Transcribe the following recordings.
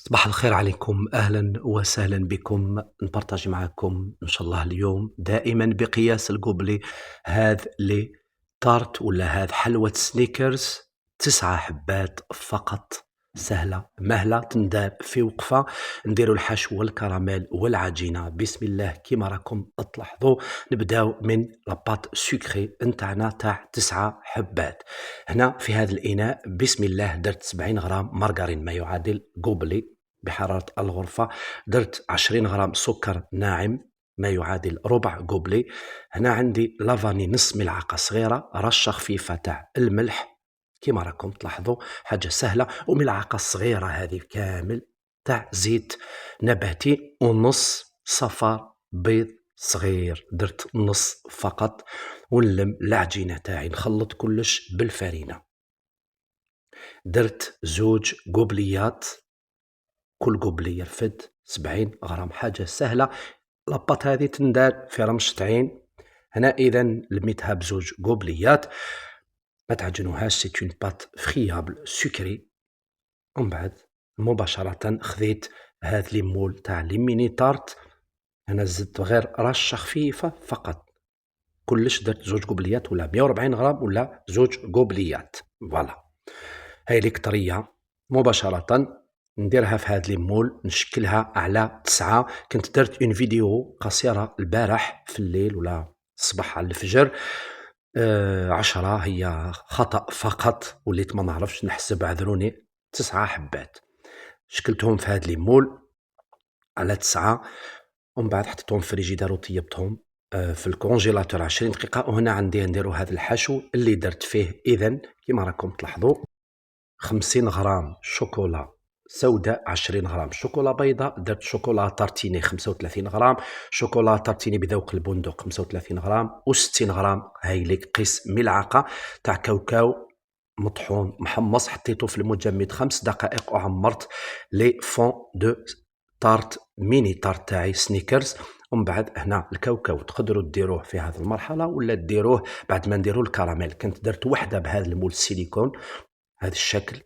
صباح الخير عليكم، أهلا وسهلا بكم. نبارطاجي معكم إن شاء الله اليوم دائما بقياس القبلي هذا لي تارت ولا هذا حلوة سنيكرز 9 حبات فقط. سهلة مهلة تندار في وقفة. نديروا الحشو والكراميل والعجينة بسم الله كما راكم تلاحظوا. نبداو من لاباط سكري نتاعنا تاع 9 حبات. هنا في هذا الإناء بسم الله درت 70 غرام مارغرين ما يعادل قبلي بحرارة الغرفة. درت 20 غرام سكر ناعم ما يعادل ربع قبلي. هنا عندي لافاني نص ملعقة صغيرة، رشة خفيفة تاع الملح كما راكم تلاحظوا، حاجة سهلة، وملعقة صغيرة هذه كامل تاع زيت نباتي، ونص صفار بيض صغير درت نص فقط. ونلم العجينة تاعي نخلط كلش بالفرينة. درت 2 قبليات، كل قبلية رفد 70 غرام، حاجة سهلة. لاباط هذه تندار في رمشة عين. هنا إذا لميتها ب2 قبليات، ما تعجنوهاش، سي اون بات فريابل سكري. ومن بعد مباشرة خذيت هذا لي مول تاع لي ميني تارت. أنا زدت غير رشة خفيفة فقط، كلش درت 2 قبليات ولا 140 غرام ولا 2 قبليات. فوالا هاي ليك طرية. مباشرة نديرها في هاد لي مول، نشكلها على 9. كنت درت اون فيديو قصيرة البارح في الليل ولا الصباح على الفجر. 10 هي خطأ فقط، وليت ما نعرفش نحسب، عذروني. 9 حبات شكلتهم في هاد لي مول على 9، ومن بعد حطيتهم في الفريجيدار وطيبتهم في الكونجيلاتور 20 دقيقة. وهنا عندي نديرو هذا الحشو اللي درت فيه إذن كما راكم تلاحظوا 50 غرام شوكولا سوداء، 20 غرام شوكولا بيضاء، درت شوكولا تارتيني 35 غرام، شوكولا تارتيني بذوق البندق 35 غرام، و60 غرام هاي ليك قيس ملعقة تاع كاوكاو مطحون محمص، حطيته في المجمد 5 دقائق وعمرت لي فون دو تارت ميني تارت تاعي سنيكرز. ومن بعد هنا الكاوكاو تقدروا ديروه في هذه المرحلة ولا ديروه بعد ما نديروا الكراميل. كنت درت وحدة بهذا المول السيليكون هذا الشكل،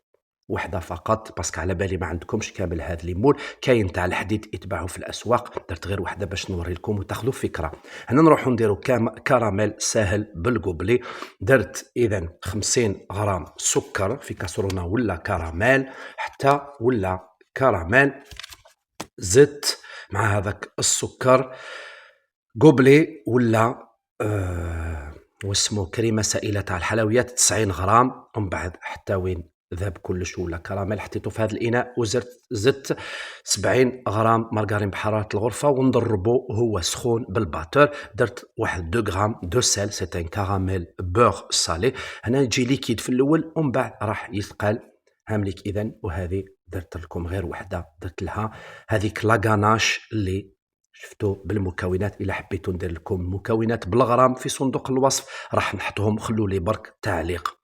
وحده فقط، باسكو على بالي ما عندكمش كامل هذا لي مول، كاين تاع الحديد يتباعوا في الاسواق، درت غير وحده باش نوري لكم وتاخذوا فكره. هنا نروحوا نديروا كراميل ساهل بالقبلي. درت اذا 50 غرام سكر في كاسرونه ولا كراميل حتى ولا كراميل. زدت مع هذاك السكر قبلي ولا واسمو كريمه سائله تاع الحلويات 90 غرام. ومن بعد حتى وين ذاب كلش ولا كراميل حطيته في هذا الاناء، زدت 70 غرام مارغرين بحراره الغرفه ونضربه وهو سخون بالباتور. درت واحد 2 غرام دو سيل، سي ان كراميل بور سالي. هنا يجي ليكيد في الاول ومن بعد راح يثقل هامليك اذا. وهذه درت لكم غير وحده، درت لها هذيك لاغاناش اللي شفتوا بالمكونات. الا حبيتوا ندير لكم المكونات بالغرام في صندوق الوصف راح نحطهم، خلوا لي برك تعليق،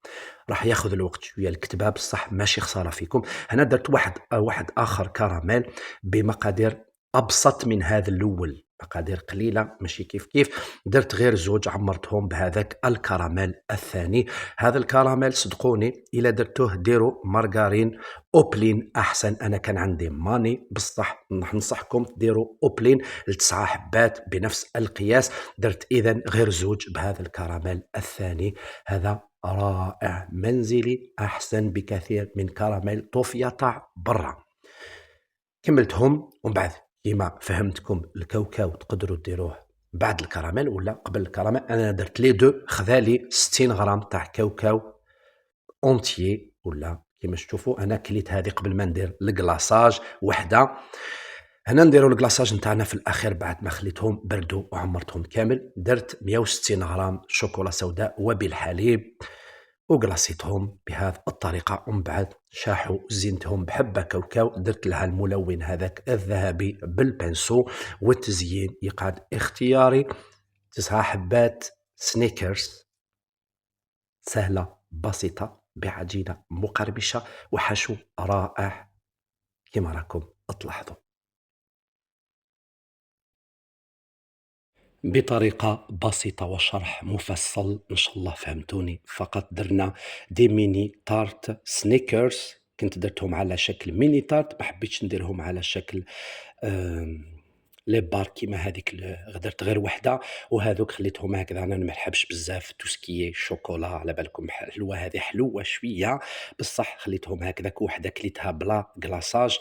راح ياخذ الوقت شويه الكتابه بصح ماشي خساره فيكم. هنا درت واحد اخر كراميل بمقادير ابسط من هذا الاول، مقادير قليله ماشي كيف درت غير 2 عمرتهم بهذاك الكراميل الثاني. هذا الكراميل صدقوني الا درتوه ديروا مارغرين اوبلين احسن. انا كان عندي ماني بصح ننصحكم ديروا اوبلين ل9 حبات بنفس القياس. درت اذا غير 2 بهذا الكراميل الثاني. هذا رائع منزلي احسن بكثير من كراميل طوفيا تاع برا. كملتهم ومن بعد كيما فهمتكم الكاوكاو تقدروا ديروه بعد الكراميل ولا قبل الكراميل. انا درت لي دو، خذالي 60 غرام تاع كاوكاو اونتيي ولا كيما تشوفوا. انا كليت هذه قبل ما ندير الكلاصاج وحده. هنا نديروا الكلاصاج نتاعنا في الاخير بعد ما خليتهم بردوا وعمرتهم كامل. درت 160 غرام شوكولا سوداء وبالحليب وقلاصيتهم بهذه الطريقة. ومن بعد شاحوا زينتهم بحبة كاوكاو، درت لها الملون هذاك الذهبي بالبنسو. والتزيين يقعد اختياري. 9 حبات سنيكرز سهلة بسيطة بعجينة مقرمشة وحشو رائع كما راكم تلاحظوا، بطريقة بسيطة وشرح مفصل. إن شاء الله فهمتوني. فقط درنا دي ميني تارت سنيكرز كنت درتهم على شكل ميني تارت، ما حبيتش نديرهم على شكل لي بار كيما هذيك درت غير وحده، وهذوك خليتهم هكذا. انا ما نحبش بزاف تو سكيي شوكولا، على بالكم حلوه هذه حلوه شويه، بصح خليتهم هكذاك. وحده كليتها بلا كلاصاج،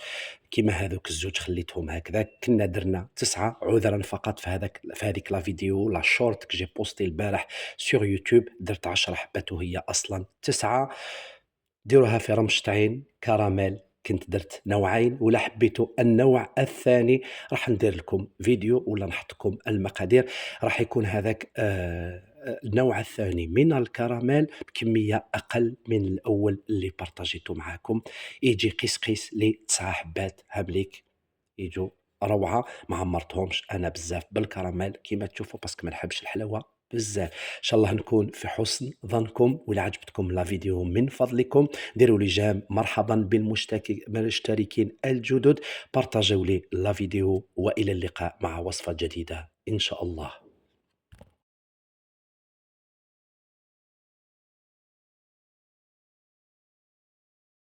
كيما هذوك الزوج خليتهم هكذاك. كنا درنا 9 عذرا فقط في هذيك لا فيديو لا شورت كي جي بوستي البارح سور يوتيوب، درت 10 حبات وهي اصلا 9. ديروها في رمشتعين كراميل، كنت درت نوعين، ولا حبيتوا النوع الثاني راح ندير لكم فيديو ولا نحط لكم المقادير. راح يكون هذاك النوع الثاني من الكراميل بكمية أقل من الأول اللي بارطاجيته معاكم. يجي قيس قيس لي 9 حبات هابليك، يجوا روعة. ما عمرتهمش أنا بزاف بالكراميل كيما تشوفوا، باسكو ما نحبش الحلاوة بزاف. ان شاء الله نكون في حسن ظنكم. ولا عجبتكم لا فيديو من فضلكم ديروا لي جيم، مرحبا بالمشتركين الجدد، بارطاجيو لي لا فيديو، والى اللقاء مع وصفة جديدة ان شاء الله.